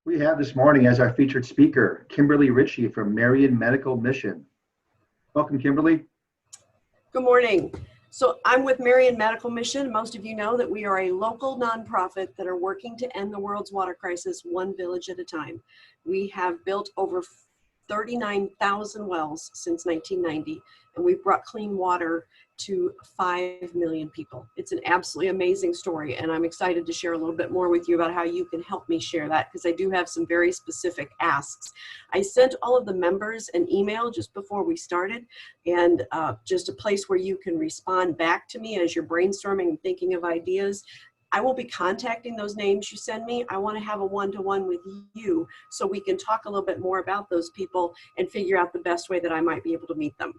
We have this morning as our featured speaker, Kimberly Richey from Marion Medical Mission. Welcome, Kimberly. Good morning. So I'm with Marion Medical Mission. Most of you know that we are a local nonprofit that are working to end the world's water crisis one village at a time. We have built over 39,000 wells since 1990, and we've brought clean water to 5 million people. It's an absolutely amazing story, and I'm excited to share a little bit more with you about how you can help me share that, because I do have some very specific asks. I sent all of the members an email just before we started, and just a place where you can respond back to me as you're brainstorming and thinking of ideas. I will be contacting those names you send me. I want to have a one-to-one with you so we can talk a little bit more about those people and figure out the best way that I might be able to meet them.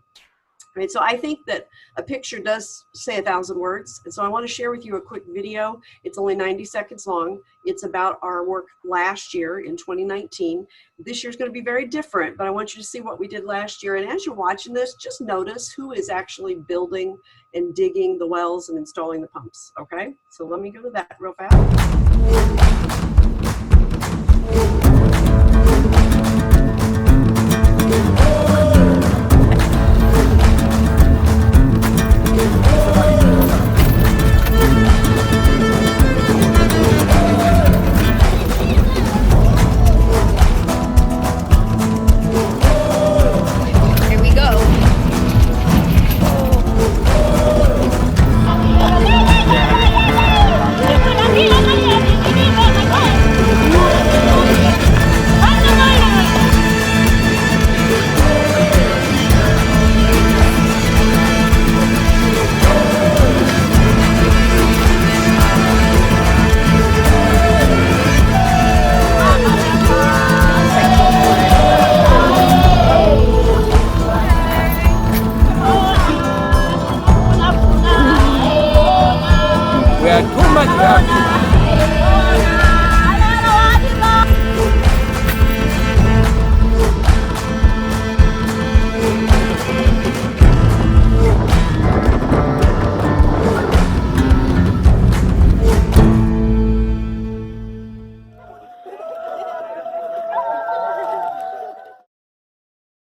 Right, so I think that a picture does say 1,000 words, and so I want to share with you a quick video. It's only 90 seconds long. It's about our work last year in 2019. This year's going to be very different, but I want you to see what we did last year. And as you're watching this, just notice who is actually building and digging the wells and installing the pumps, okay? So let me go to that real fast.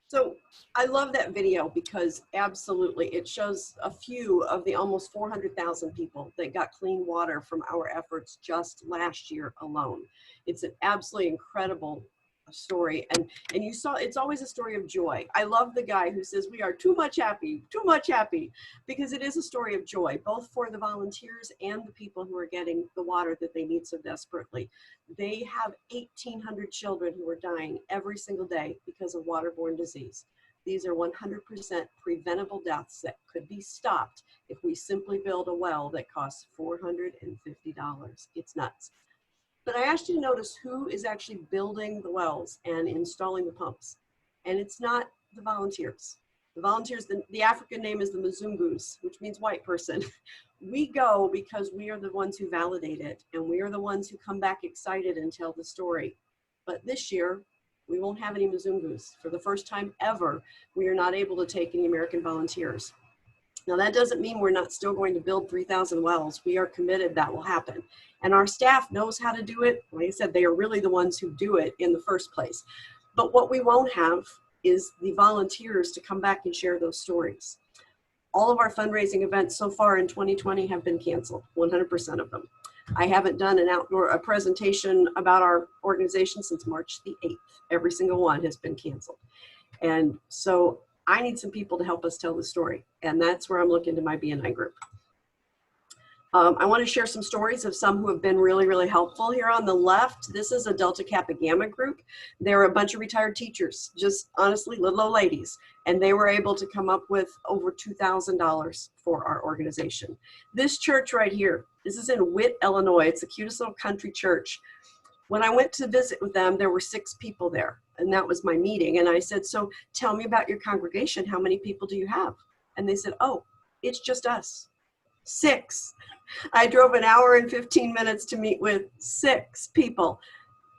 So I love that video because absolutely it shows a few of the almost 400,000 people that got clean water from our efforts just last year alone. It's an absolutely incredible story, and you saw it's always a story of joy. I love the guy who says we are too much happy, because it is a story of joy, both for the volunteers and the people who are getting the water that they need so desperately. They have 1,800 children who are dying every single day because of waterborne disease. These are 100% preventable deaths that could be stopped if we simply build a well that costs $450. It's nuts. But I asked you to notice who is actually building the wells and installing the pumps. And it's not the volunteers. The volunteers, the African name is the Mzungus, which means white person. We go because we are the ones who validate it, and we are the ones who come back excited and tell the story. But this year, we won't have any Mzungus. For the first time ever, we are not able to take any American volunteers. Now, that doesn't mean we're not still going to build 3,000 wells. We are committed that will happen. And our staff knows how to do it. Like I said, they are really the ones who do it in the first place. But what we won't have is the volunteers to come back and share those stories. All of our fundraising events so far in 2020 have been canceled, 100% of them. I haven't done a presentation about our organization since March the 8th. Every single one has been canceled. And so I need some people to help us tell the story. And that's where I'm looking to my BNI group. I want to share some stories of some who have been really, really helpful. Here on the left, this is a Delta Kappa Gamma group. They're a bunch of retired teachers, just honestly little old ladies. And they were able to come up with over $2,000 for our organization. This church right here, this is in Witt, Illinois. It's the cutest little country church. When I went to visit with them, there were 6 people there, and that was my meeting. And I said, so tell me about your congregation. How many people do you have? And they said, oh, it's just us. 6. I drove an hour and 15 minutes to meet with 6 people,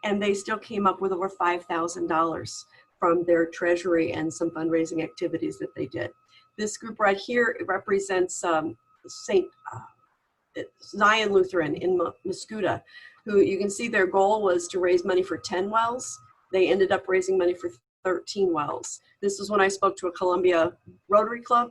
and they still came up with over $5,000 from their treasury and some fundraising activities that they did. This group right here represents St. Zion Lutheran in Muscuda, who you can see their goal was to raise money for 10 wells. They ended up raising money for 13 wells. This was when I spoke to a Columbia Rotary Club,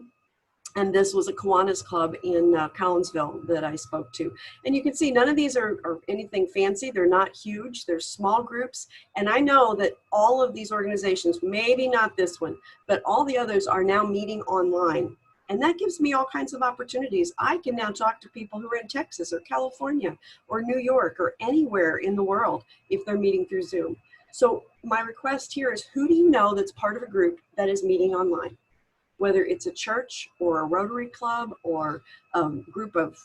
and this was a Kiwanis Club in Collinsville that I spoke to. And you can see none of these are anything fancy. They're not huge. They're small groups. And I know that all of these organizations, maybe not this one, but all the others are now meeting online. And that gives me all kinds of opportunities. I can now talk to people who are in Texas or California or New York or anywhere in the world if they're meeting through Zoom. So my request here is, who do you know that's part of a group that is meeting online? Whether it's a church or a Rotary Club or a group of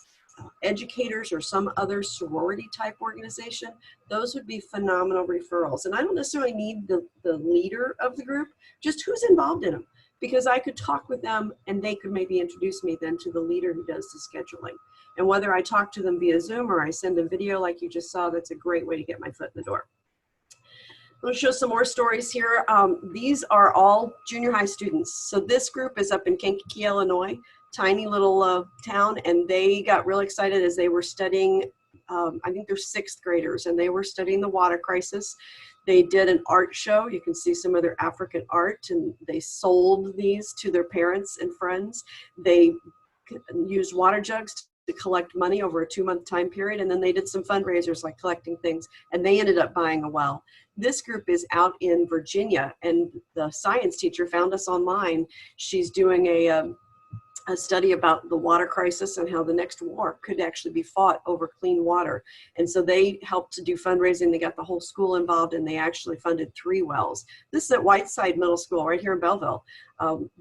educators or some other sorority type organization, those would be phenomenal referrals. And I don't necessarily need the leader of the group, just who's involved in them, because I could talk with them and they could maybe introduce me then to the leader who does the scheduling. And whether I talk to them via Zoom or I send a video like you just saw, that's a great way to get my foot in the door. I'll show some more stories here. These are all junior high students. So this group is up in Kankakee, Illinois, tiny little town, and they got real excited as they were studying, I think they're 6th graders, and they were studying the water crisis. They did an art show. You can see some of their African art, and they sold these to their parents and friends. They used water jugs to collect money over a 2-month time period, and then they did some fundraisers like collecting things, and they ended up buying a well. This group is out in Virginia, and the science teacher found us online. She's doing a study about the water crisis and how the next war could actually be fought over clean water. And so they helped to do fundraising. They got the whole school involved, and they actually funded 3 wells. This is at Whiteside Middle School right here in Belleville.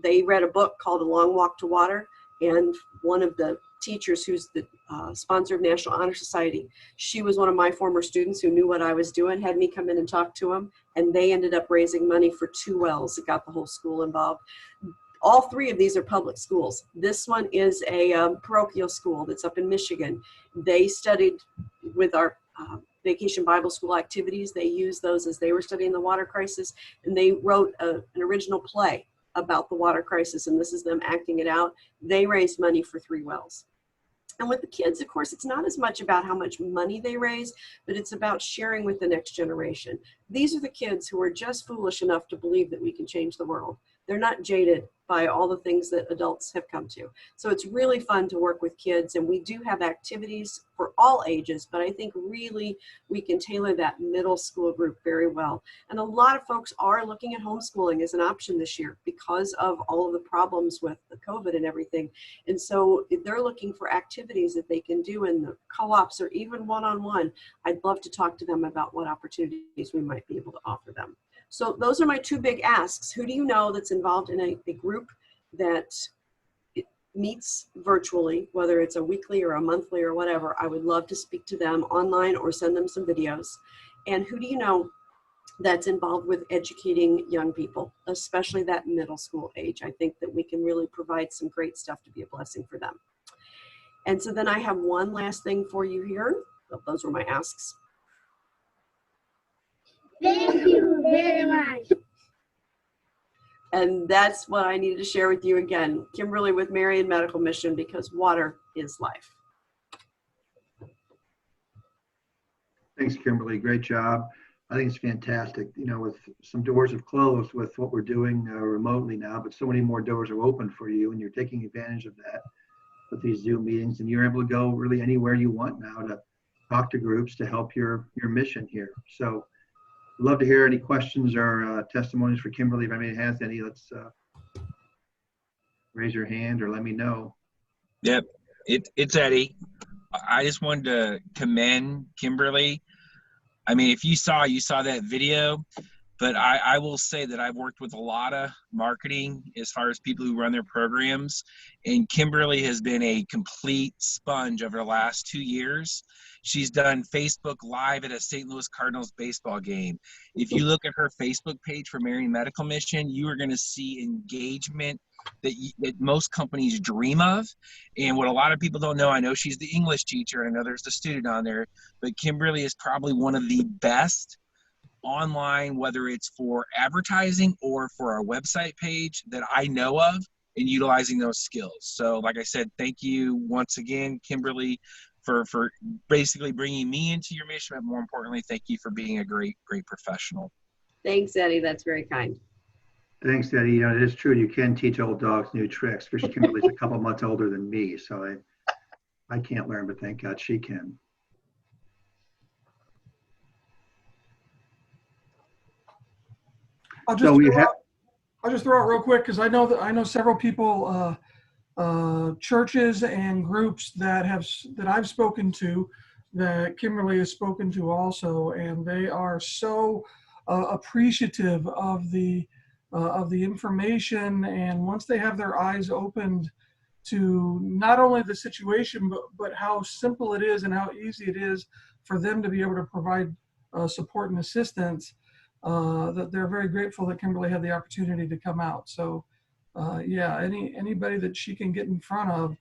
They read a book called A Long Walk to Water, and one of the teachers who's the sponsor of National Honor Society, she was one of my former students who knew what I was doing, had me come in and talk to them, and they ended up raising money for 2 wells that got the whole school involved. All 3 of these are public schools. This one is a parochial school that's up in Michigan. They studied with our Vacation Bible School activities. They used those as they were studying the water crisis, and they wrote an original play about the water crisis, and this is them acting it out. They raised money for 3 wells. And with the kids, of course, it's not as much about how much money they raise, but it's about sharing with the next generation. These are the kids who are just foolish enough to believe that we can change the world. They're not jaded by all the things that adults have come to. So it's really fun to work with kids, and we do have activities for all ages, but I think really we can tailor that middle school group very well. And a lot of folks are looking at homeschooling as an option this year because of all of the problems with the COVID and everything. And so if they're looking for activities that they can do in the co-ops or even one-on-one, I'd love to talk to them about what opportunities we might be able to offer them. So those are my 2 big asks. Who do you know that's involved in a group that meets virtually, whether it's a weekly or a monthly or whatever? I would love to speak to them online or send them some videos. And who do you know that's involved with educating young people, especially that middle school age? I think that we can really provide some great stuff to be a blessing for them. And so then I have one last thing for you here. Those were my asks. Thank you very much. And that's what I needed to share with you again. Kimberly with Marion Medical Mission, because water is life. Thanks, Kimberly. Great job. I think it's fantastic. You know, with some doors have closed with what we're doing remotely now, but so many more doors are open for you, and you're taking advantage of that with these Zoom meetings, and you're able to go really anywhere you want now to talk to groups to help your mission here. So love to hear any questions or testimonies for Kimberly. If anybody has any, let's raise your hand or let me know. Yep, it's Eddie. I just wanted to commend Kimberly. I mean, if you saw that video, but I will say that I've worked with a lot of marketing as far as people who run their programs, and Kimberly has been a complete sponge over the last 2 years. She's done Facebook Live at a St. Louis Cardinals baseball game. If you look at her Facebook page for Marion Medical Mission, you are going to see engagement that most companies dream of. And what a lot of people don't know, I know she's the English teacher, I know there's the student on there, but Kimberly is probably one of the best online, whether it's for advertising or for our website page, that I know of in utilizing those skills. So like I said, thank you once again, Kimberly, for basically bringing me into your mission, but more importantly, thank you for being a great professional. Thanks, Eddie. That's very kind. Thanks, Eddie. You know, it is true. You can teach old dogs new tricks. Because Kimberly's a couple months older than me, so I can't learn, but thank God she can. I'll So we have. just throw out real quick because I know several people, churches and groups that I've spoken to, that Kimberly has spoken to also, and they are so appreciative of the information. And once they have their eyes opened to not only the situation, but how simple it is and how easy it is for them to be able to provide support and assistance, that they're very grateful that Kimberly had the opportunity to come out. So yeah, anybody that she can get in front of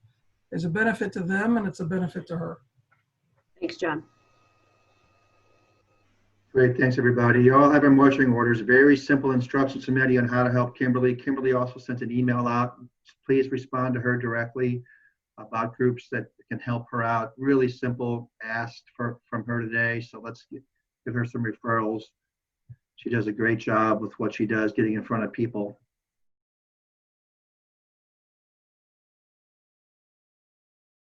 is a benefit to them, and it's a benefit to her. Thanks, John. Great, thanks everybody. You all have our marching orders, very simple instructions from Eddie on how to help Kimberly. Kimberly also sent an email out. Please respond to her directly about groups that can help her out. Really simple ask from her today. So let's give her some referrals. She does a great job with what she does, getting in front of people.